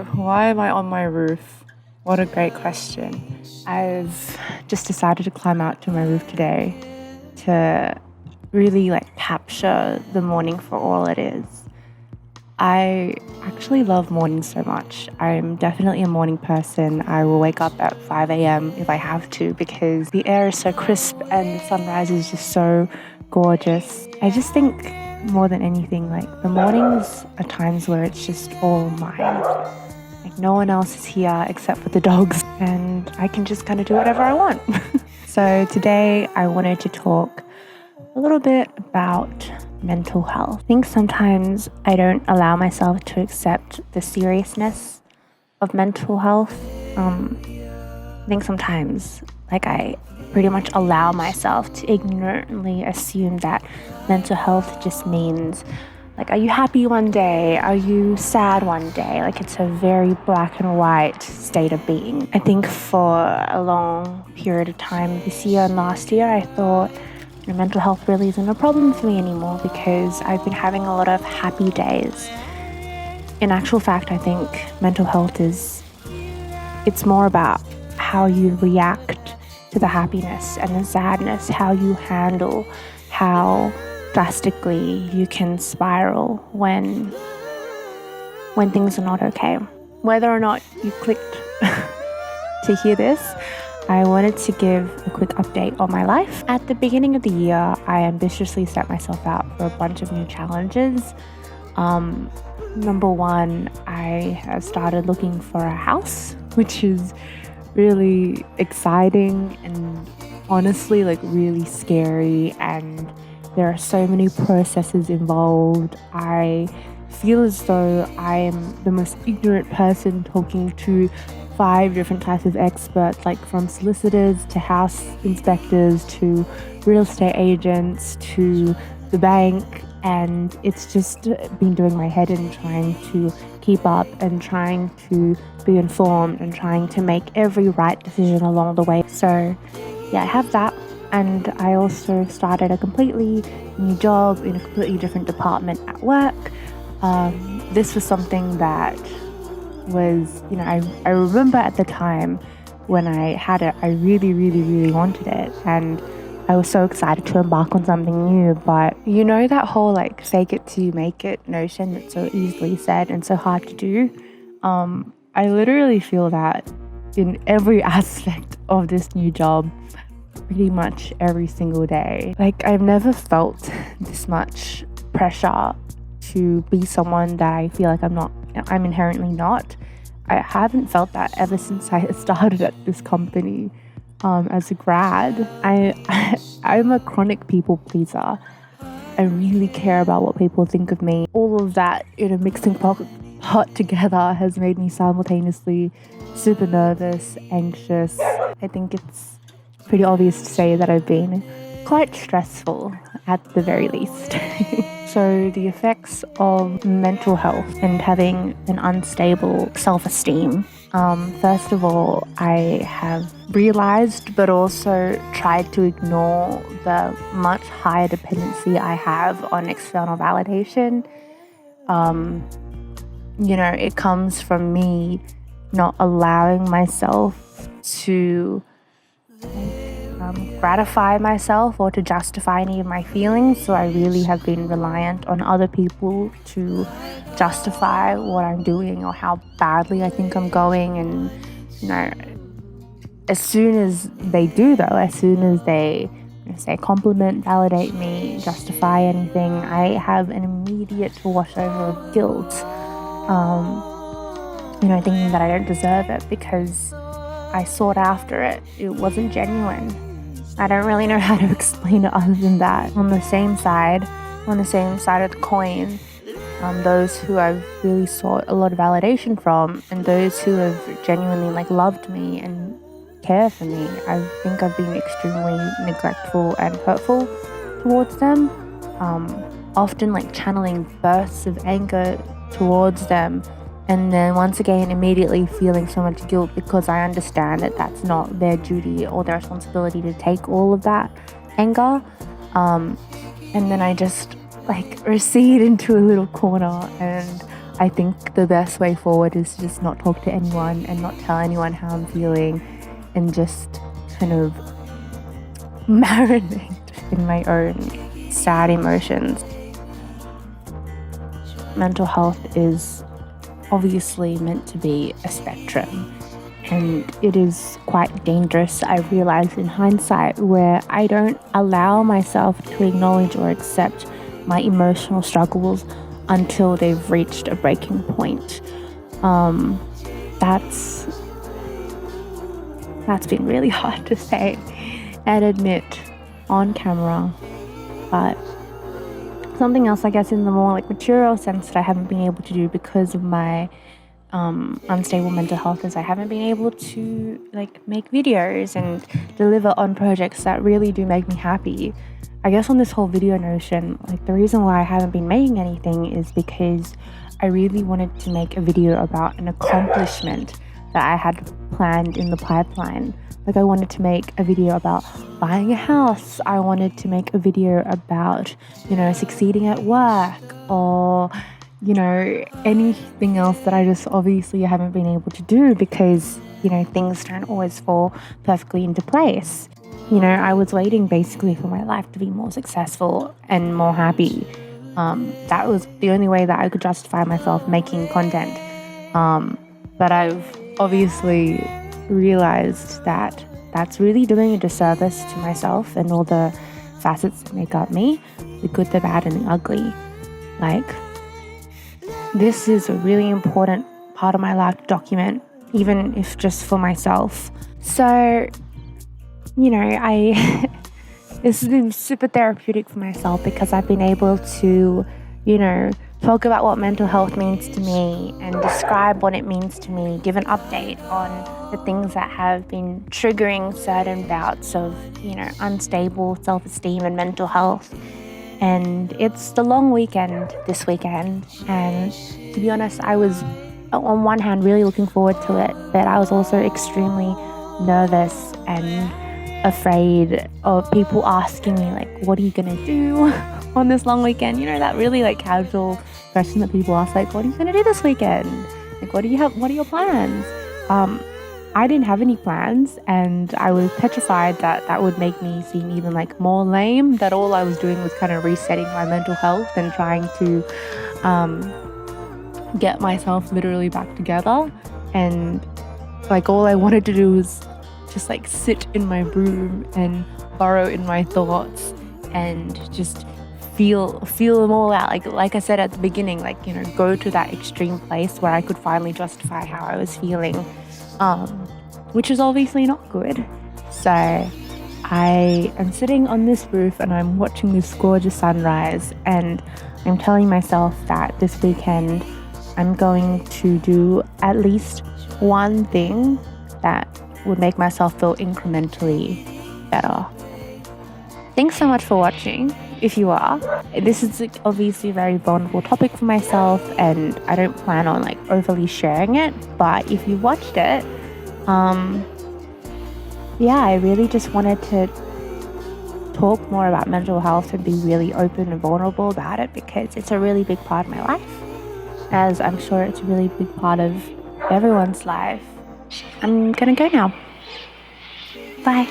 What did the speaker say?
So, why am I on my roof? What a great question. I've just decided to climb out to my roof today to really capture the morning for all it is. I actually love mornings so much. I'm definitely a morning person. I will wake up at 5 a.m. if I have to because the air is so crisp and the sunrise is just so gorgeous. I just think more than anything, the mornings are times where it's just all mine. No one else is here except for the dogs, and I can just kind of do whatever I want. So today I wanted to talk a little bit about mental health. I think sometimes I don't allow myself to accept the seriousness of mental health. I think sometimes I pretty much allow myself to ignorantly assume that mental health just means are you happy one day? Are you sad one day? It's a very black and white state of being. I think for a long period of time this year and last year, I thought mental health really isn't a problem for me anymore because I've been having a lot of happy days. In actual fact, I think mental health it's more about how you react to the happiness and the sadness, how you handle, how drastically you can spiral when things are not okay. Whether or not you clicked to hear this, I wanted to give a quick update on my life. At the beginning of the year, I ambitiously set myself out for a bunch of new challenges. Number one, I have started looking for a house, which is really exciting and honestly really scary, and there are so many processes involved. I feel as though I am the most ignorant person talking to 5 different types of experts, from solicitors to house inspectors to real estate agents to the bank, and it's just been doing my head in trying to keep up and trying to be informed and trying to make every right decision along the way. So yeah, I have that. And I also started a completely new job in a completely different department at work. This was something that was, I remember at the time when I had it, I really, really, really wanted it. And I was so excited to embark on something new. But that whole fake it till you make it notion that's so easily said and so hard to do. I literally feel that in every aspect of this new job, pretty much every single day. I've never felt this much pressure to be someone that I feel I'm inherently not. I haven't felt that ever since I started at this company as a grad. I'm a chronic people pleaser. I really care about what people think of me. All of that in a mixing pot together has made me simultaneously super nervous, anxious. I think it's pretty obvious to say that I've been quite stressful at the very least. So the effects of mental health and having an unstable self-esteem. First of all, I have realized but also tried to ignore the much higher dependency I have on external validation. It comes from me not allowing myself to gratify myself or to justify any of my feelings. So I really have been reliant on other people to justify what I'm doing or how badly I think I'm going. And as soon as they do, though, as soon as they say compliment, validate me, justify anything, I have an immediate washover of guilt. Thinking that I don't deserve it because I sought after it. It wasn't genuine. I don't really know how to explain it other than that. On the same side of the coin, those who I've really sought a lot of validation from and those who have genuinely loved me and care for me, I think I've been extremely neglectful and hurtful towards them. Often channeling bursts of anger towards them, and then once again immediately feeling so much guilt because I understand that that's not their duty or their responsibility to take all of that anger. And then I just recede into a little corner and I think the best way forward is to just not talk to anyone and not tell anyone how I'm feeling, and just kind of marinate in my own sad emotions. Mental health is obviously meant to be a spectrum, and it is quite dangerous, I realize in hindsight, where I don't allow myself to acknowledge or accept my emotional struggles until they've reached a breaking point. That's been really hard to say and admit on camera, but something else, I guess, in the more like material sense that I haven't been able to do because of my unstable mental health is I haven't been able to like make videos and deliver on projects that really do make me happy. I guess on this whole video notion, like the reason why I haven't been making anything is because I really wanted to make a video about an accomplishment that I had planned in the pipeline. Like I wanted to make a video about buying a house. I wanted to make a video about, succeeding at work, or, anything else that I just obviously haven't been able to do because, things don't always fall perfectly into place. I was waiting basically for my life to be more successful and more happy. That was the only way that I could justify myself making content. But I've obviously realized that that's really doing a disservice to myself and all the facets that make up me, the good, the bad, and the ugly. Like, this is a really important part of my life to document, even if just for myself. So, this has been super therapeutic for myself because I've been able to, talk about what mental health means to me and describe what it means to me, give an update on the things that have been triggering certain bouts of, unstable self-esteem and mental health. And it's the long weekend this weekend. And to be honest, I was, on one hand, really looking forward to it, but I was also extremely nervous and afraid of people asking me, like, what are you going to do on this long weekend? That really, like, casual question that people ask, like, what are you going to do this weekend? Like, what are your plans? I didn't have any plans, and I was petrified that would make me seem even, like, more lame, that all I was doing was kind of resetting my mental health and trying to get myself literally back together. And, like, all I wanted to do was just, like, sit in my room and burrow in my thoughts and just feel them all out. Like I said at the beginning, go to that extreme place where I could finally justify how I was feeling, which is obviously not good. So I am sitting on this roof and I'm watching this gorgeous sunrise, and I'm telling myself that this weekend I'm going to do at least one thing that would make myself feel incrementally better. Thanks so much for watching. If you are, this is obviously a very vulnerable topic for myself, and I don't plan on overly sharing it. But if you watched it, I really just wanted to talk more about mental health and be really open and vulnerable about it because it's a really big part of my life, as I'm sure it's a really big part of everyone's life. I'm gonna go now. Bye.